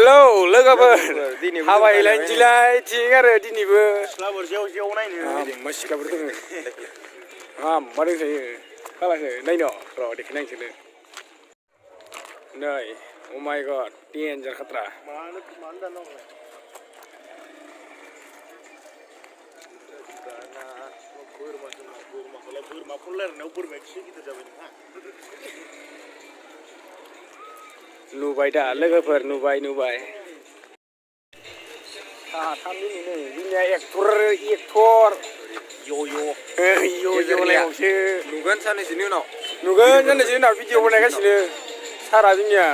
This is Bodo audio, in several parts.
हेलौ लोगोफोर हाबाय लायनोसैलाय थिं आरो दिनैबो सिख्लाफोर जेव जेव नायनो मा सिख्लाफोर दङ मा दंखायो खालाखो नायनो र' देखायनांसैनो नै अ माय गड डेन्जार खाट्रा मानो दाननांगौ बोरमाखौ रायलायनायाव बोरमाया एसे गिदिर जाबाय नोंहा नुबाय दा लोगोफोर नुबाय साथामनि जोंनिया एक्टर लायबावसो नुगोन साननैसोनि उनाव भिडिअ बानायगासिनो सारा जोंनिया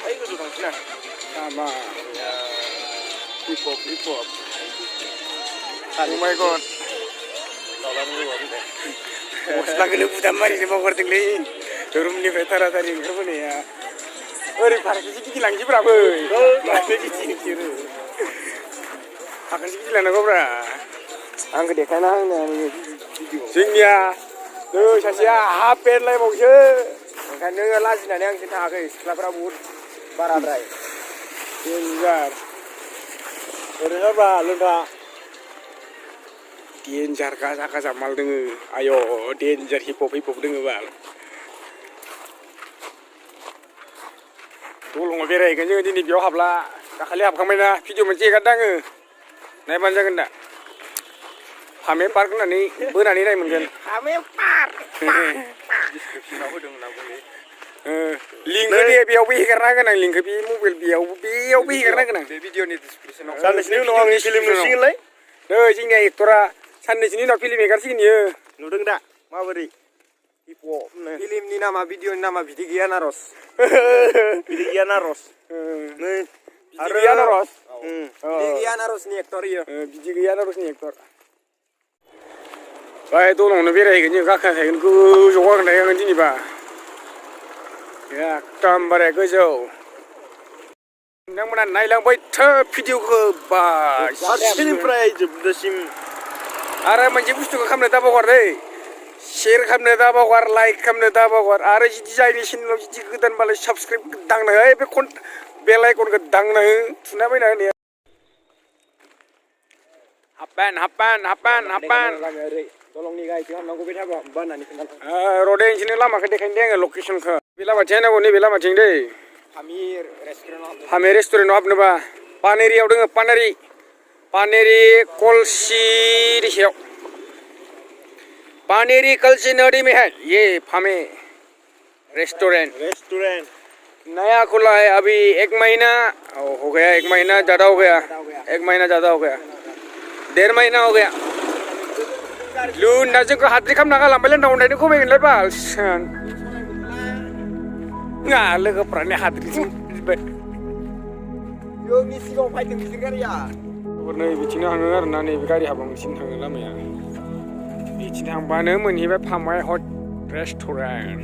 ओइ गोजौ थांसैना मा हिप हप Oh my god गस्लाखौनो बुदाम मारिनो बावगारदोंलै रुमनिफ्राय थाराथारि ओंखारबोनाया ओरै फारसेसो गिदिंलांसैब्राबो माथो गिदिङो फारसेसो गिदिंलांनांगौब्रा आंखौ देखायना होनो जोंनिया नै सासेया हाफ पेन्ट लायबावसो ओंखायनो लाजिनानै आंसो थाङाखै सिख्लाफ्रा बहुद बाराद्राय डेन्जार ओरैनोब्रा लोंगा डेन्जार गाजा माल दोङो आय' डेन्जार हिप हप दोङो बाल दलङाव बेरायहैगोन जोङो दिनै बेयाव हाबला दाखालि हाबखांबायना भिडिअ मोनसे एगारदों आङो नायबानो जागोन दा फामे पार्क होननानै बोनानै नाय मोनगोन फामे पार्क डिसक्रिपसनाव होदों होनना बुंदों लिंकखौ दे बेयावबो हेगारना होगोन आं लिंकखौ बे मबाइल बेयावबो हेगारना होगोन आं बे भिडिअनि डिसक्रिपसनाव साननैसोनि उनाव आं फिल्म नुसिगोनलै नै जोंनिया एक्टरा साननैसोनि उनाव फिल्म हेगारसिगोन इयो नुदों दा माबोरै हिप हप फिल्मनि नामा भिडिअनि नामा बिदि गैया नारस बिदि गैया नारस नै आरो गैया नारस बिदि गैया नारसनि एक्टर इयो बिदि गैया नारसनि एक्टर बाय दलङावनो बेरायहैगोन जों गाखोनो गोजौआव गाखोनो दिनैबा एकदमबारे गोजौ नोंथांमोना नायलांबाय था भिडिअखौ बा फारसेनिफ्राय जोबजासिम आरो मोनसे बुस्थुखौ खालामनो दा बावगार दै शेयार खालामनो दा बावगार लाइक खालामनो दा बावगार आरो जुदि जायनि चेनेलाव जुदि गोदानबालाय साबसक्राइब दांनो हो बे लाइकनखौ दांनो हो थुना बायना होनाया हाबबान दलंनि गायथिं हाबनांगौ बे थाबा बानानै खोन्थानो रदे नोंसोरनो लामाखौ देखायनो दे आङो लकेसनखौ बे लामाथिं नांगौ नैबे लामाथिं दै फामे रेस्टुरेन्टआव हाबनोबा पानेरियाव दोङो पानेरि कलसि दिसायाव पानेरी कलसी नदी में है ये फामे रेस्टोरेंट नया खुला है अभी 1 महीना हो गया 1 महीना ज़्यादा हो गया 1 महीना ज़्यादा हो गया 1.5 महीना हो गया लुना जोंखौ हाद्रि खालामना गालांबायलै दाउनायनो खमायगोनलाय बाल लोगोफ्रानो हाद्रिजों जोंनि सिगाङाव फैदों बिसोर गारिया नै बिथिंनो थाङो आरोना नैबे गारि हाबलांसिम थाङो लामाया बिथिं थांबानो मोनहैबाय फामे हट रेस्टुरेन्ट